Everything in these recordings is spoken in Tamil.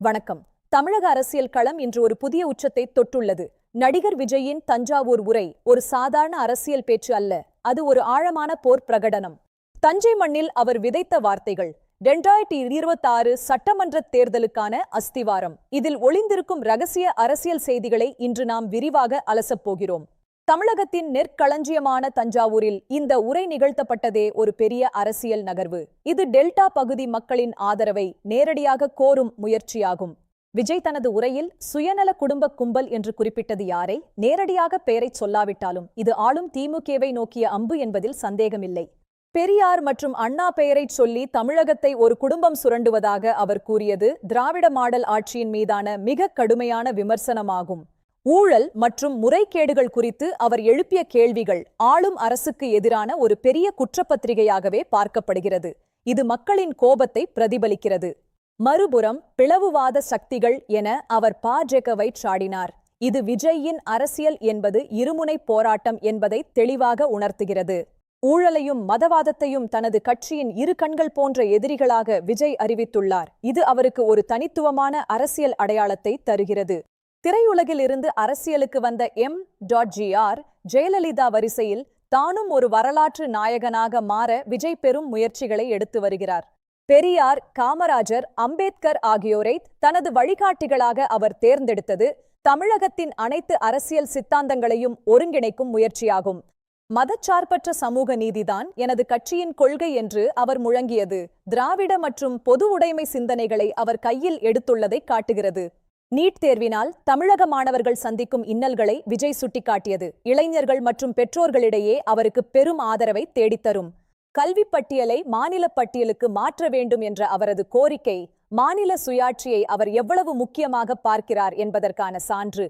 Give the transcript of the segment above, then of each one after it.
வணக்கம். தமிழக அரசியல் களம் இன்று ஒரு புதிய உச்சத்தை தொட்டுள்ளது. நடிகர் விஜயின் தஞ்சாவூர் உரை ஒரு சாதாரண அரசியல் பேச்சு அல்ல, அது ஒரு ஆழமான போர் பிரகடனம். தஞ்சை மண்ணில் அவர் விதைத்த வார்த்தைகள் 2026 சட்டமன்ற தேர்தலுக்கான அஸ்திவாரம். இதில் ஒளிந்திருக்கும் ரகசிய அரசியல் செய்திகளை இன்று நாம் விரிவாக அலசப் போகிறோம். தமிழகத்தின் நெற்களஞ்சியமான தஞ்சாவூரில் இந்த உரை நிகழ்த்தப்பட்டதே ஒரு பெரிய அரசியல் நகர்வு. இது டெல்டா பகுதி மக்களின் ஆதரவை நேரடியாக கோரும் முயற்சியாகும். விஜய் தனது உரையில் சுயநல குடும்ப கும்பல் என்று குறிப்பிட்டது யாரை? நேரடியாக பெயரை சொல்லாவிட்டாலும் இது ஆளும் திமுகவை நோக்கிய அம்பு என்பதில் சந்தேகமில்லை. பெரியார் மற்றும் அண்ணா பெயரை சொல்லி தமிழகத்தை ஒரு குடும்பம் சுரண்டுவதாக அவர் கூறியது திராவிட மாடல் ஆட்சியின் மீதான மிக கடுமையான விமர்சனமாகும். ஊழல் மற்றும் முறைகேடுகள் குறித்து அவர் எழுப்பிய கேள்விகள் ஆளும் அரசுக்கு எதிரான ஒரு பெரிய குற்றப்பத்திரிகையாகவே பார்க்கப்படுகிறது. இது மக்களின் கோபத்தை பிரதிபலிக்கிறது. மறுபுறம் பிளவுவாத சக்திகள் என அவர் பாஜகவை சாடினார். இது விஜயின் அரசியல் என்பது இருமுனை போராட்டம் என்பதை தெளிவாக உணர்த்துகிறது. ஊழலையும் மதவாதத்தையும் தனது கட்சியின் இரு கண்கள் போன்ற எதிரிகளாக விஜய் அறிவித்துள்ளார். இது அவருக்கு ஒரு தனித்துவமான அரசியல் அடையாளத்தை தருகிறது. திரையுலகில் இருந்து அரசியலுக்கு வந்த M.Gr. ஜெயலலிதா வரிசையில் தானும் ஒரு வரலாற்று நாயகனாக மாற விஜய் பெரும் முயற்சிகளை எடுத்து வருகிறார். பெரியார், காமராஜர், அம்பேத்கர் ஆகியோரை தனது வழிகாட்டிகளாக அவர் தேர்ந்தெடுத்தது தமிழகத்தின் அனைத்து அரசியல் சித்தாந்தங்களையும் ஒருங்கிணைக்கும் முயற்சியாகும். மதச்சார்பற்ற சமூக நீதிதான் எனது கட்சியின் கொள்கை என்று அவர் முழங்கியது திராவிட மற்றும் பொது உடைமை சிந்தனைகளை அவர் கையில் எடுத்துள்ளதை காட்டுகிறது. நீட் தேர்வினால் தமிழக மாணவர்கள் சந்திக்கும் இன்னல்களை விஜய் சுட்டிக்காட்டியது இளைஞர்கள் மற்றும் பெற்றோர்களிடையே அவருக்கு பெரும் ஆதரவை தேடித்தரும். கல்வி பட்டியலை மாநில பட்டியலுக்கு மாற்ற வேண்டும் என்ற அவரது கோரிக்கை மாநில சுயாட்சியை அவர் எவ்வளவு முக்கியமாக பார்க்கிறார் என்பதற்கான சான்று.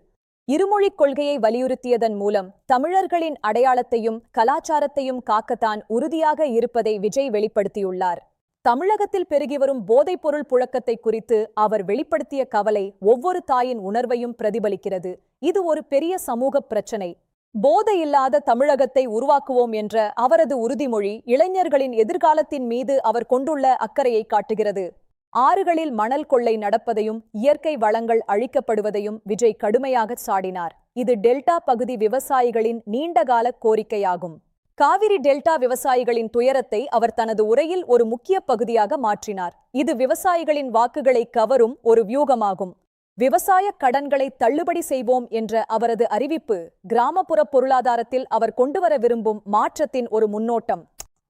இருமொழிக் கொள்கையை வலியுறுத்தியதன் மூலம் தமிழர்களின் அடையாளத்தையும் கலாச்சாரத்தையும் காக்கத்தான் உறுதியாக இருப்பதை விஜய் வெளிப்படுத்தியுள்ளார். தமிழகத்தில் பெருகி வரும் போதைப்பொருள் புழக்கத்தை குறித்து அவர் வெளிப்படுத்திய கவலை ஒவ்வொரு தாயின் உணர்வையும் பிரதிபலிக்கிறது. இது ஒரு பெரிய சமூக பிரச்சனை. போதையில்லாத தமிழகத்தை உருவாக்குவோம் என்ற அவரது உறுதிமொழி இளைஞர்களின் எதிர்காலத்தின் மீது அவர் கொண்டுள்ள அக்கறையை காட்டுகிறது. ஆறுகளில் மணல் கொள்ளை நடப்பதையும் இயற்கை வளங்கள் அழிக்கப்படுவதையும் விஜய் கடுமையாக சாடினார். இது டெல்டா பகுதி விவசாயிகளின் நீண்டகால கோரிக்கையாகும். காவிரி டெல்டா விவசாயிகளின் துயரத்தை அவர் தனது உரையில் ஒரு முக்கிய பகுதியாக மாற்றினார். இது விவசாயிகளின் வாக்குகளை கவரும் ஒரு வியூகமாகும். விவசாய கடன்களை தள்ளுபடி செய்வோம் என்ற அவரது அறிவிப்பு கிராமப்புற பொருளாதாரத்தில் அவர் கொண்டுவர விரும்பும் மாற்றத்தின் ஒரு முன்னோட்டம்.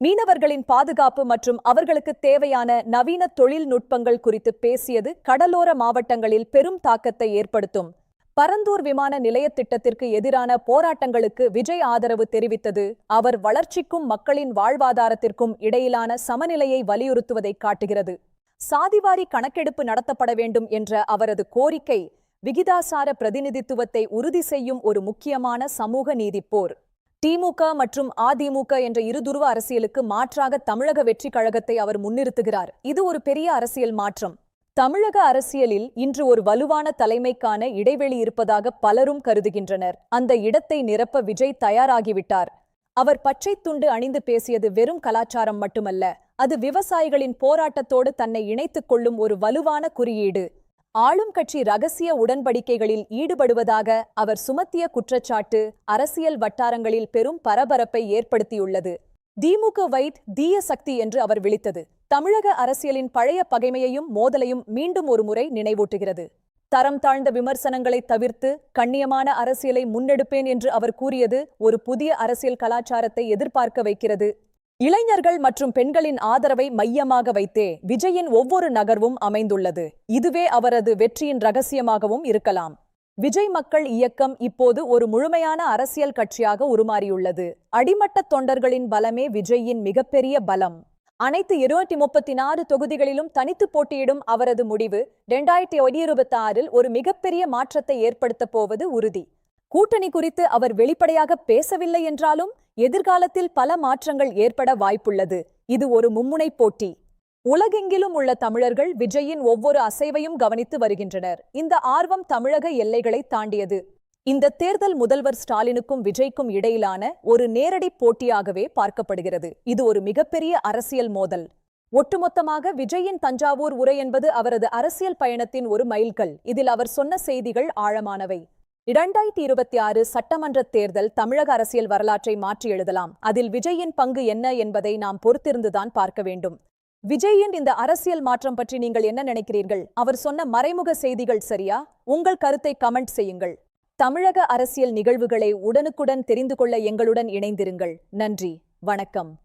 மீனவர்களின் பாதுகாப்பு மற்றும் அவர்களுக்கு தேவையான நவீன தொழில்நுட்பங்கள் குறித்து பேசியது கடலோர மாவட்டங்களில் பெரும் தாக்கத்தை ஏற்படுத்தும். பரந்தூர் விமான நிலைய திட்டத்திற்கு எதிரான போராட்டங்களுக்கு விஜய் ஆதரவு தெரிவித்தது அவர் வளர்ச்சிக்கும் மக்களின் வாழ்வாதாரத்திற்கும் இடையிலான சமநிலையை வலியுறுத்துவதை காட்டுகிறது. சாதிவாரி கணக்கெடுப்பு நடத்தப்பட வேண்டும் என்ற அவரது கோரிக்கை விகிதாசார பிரதிநிதித்துவத்தை உறுதி செய்யும் ஒரு முக்கியமான சமூக நீதி போர். திமுக மற்றும் அதிமுக என்ற இருதுருவ அரசியலுக்கு மாற்றாக தமிழக வெற்றி கழகத்தை அவர் முன்னிறுத்துகிறார். இது ஒரு பெரிய அரசியல் மாற்றம். தமிழக அரசியலில் இன்று ஒரு வலுவான தலைமைக்கான இடைவெளி இருப்பதாக பலரும் கருதுகின்றனர். அந்த இடத்தை நிரப்ப விஜய் தயாராகிவிட்டார். அவர் பச்சை துண்டு அணிந்து பேசியது வெறும் கலாச்சாரம் மட்டுமல்ல, அது விவசாயிகளின் போராட்டத்தோடு தன்னை இணைத்துக் கொள்ளும் ஒரு வலுவான குறியீடு. ஆளும் கட்சி ரகசிய உடன்படிக்கைகளில் ஈடுபடுவதாக அவர் சுமத்திய குற்றச்சாட்டு அரசியல் வட்டாரங்களில் பெரும் பரபரப்பை ஏற்படுத்தியுள்ளது. திமுகவை தீய சக்தி என்று அவர் விளித்தது தமிழக அரசியலின் பழைய பகைமையையும் மோதலையும் மீண்டும் ஒரு முறை நினைவூட்டுகிறது. தரம் தாழ்ந்த விமர்சனங்களை தவிர்த்து கண்ணியமான அரசியலை முன்னெடுப்பேன் என்று அவர் கூறியது ஒரு புதிய அரசியல் கலாச்சாரத்தை எதிர்பார்க்க வைக்கிறது. இளைஞர்கள் மற்றும் பெண்களின் ஆதரவை மையமாக வைத்தே விஜயின் ஒவ்வொரு நகர்வும் அமைந்துள்ளது. இதுவே அவரது வெற்றியின் ரகசியமாகவும் இருக்கலாம். விஜய் மக்கள் இயக்கம் இப்போது ஒரு முழுமையான அரசியல் கட்சியாக உருமாறியுள்ளது. அடிமட்ட தொண்டர்களின் பலமே விஜயின் மிகப்பெரிய பலம். அனைத்து 234 தொகுதிகளிலும் தனித்து போட்டியிடும் அவரது முடிவு 2026 ஒரு மிகப்பெரிய மாற்றத்தை ஏற்படுத்தப் போவது உறுதி. கூட்டணி குறித்து அவர் வெளிப்படையாக பேசவில்லை என்றாலும் எதிர்காலத்தில் பல மாற்றங்கள் ஏற்பட வாய்ப்புள்ளது. இது ஒரு மும்முனை போட்டி. உலகெங்கிலும் உள்ள தமிழர்கள் விஜயின் ஒவ்வொரு அசைவையும் கவனித்து வருகின்றனர். இந்த ஆர்வம் தமிழக எல்லைகளை தாண்டியது. இந்த தேர்தல் முதல்வர் ஸ்டாலினுக்கும் விஜய்க்கும் இடையிலான ஒரு நேரடி போட்டியாகவே பார்க்கப்படுகிறது. இது ஒரு மிகப்பெரிய அரசியல் மோதல். ஒட்டுமொத்தமாக விஜயின் தஞ்சாவூர் உரை என்பது அவரது அரசியல் பயணத்தின் ஒரு மைல்கல். இதில் அவர் சொன்ன செய்திகள் ஆழமானவை. 2026 சட்டமன்றத் தேர்தல் தமிழக அரசியல் வரலாற்றை மாற்றி எழுதலாம். அதில் விஜயின் பங்கு என்ன என்பதை நாம் பொறுத்திருந்துதான் பார்க்க வேண்டும். விஜயின் இந்த அரசியல் மாற்றம் பற்றி நீங்கள் என்ன நினைக்கிறீர்கள்? அவர் சொன்ன மறைமுக செய்திகள் சரியா? உங்கள் கருத்தை கமெண்ட் செய்யுங்கள். தமிழக அரசியல் நிகழ்வுகளை உடனுக்குடன் தெரிந்து கொள்ள எங்களுடன் இணைந்திருங்கள். நன்றி, வணக்கம்.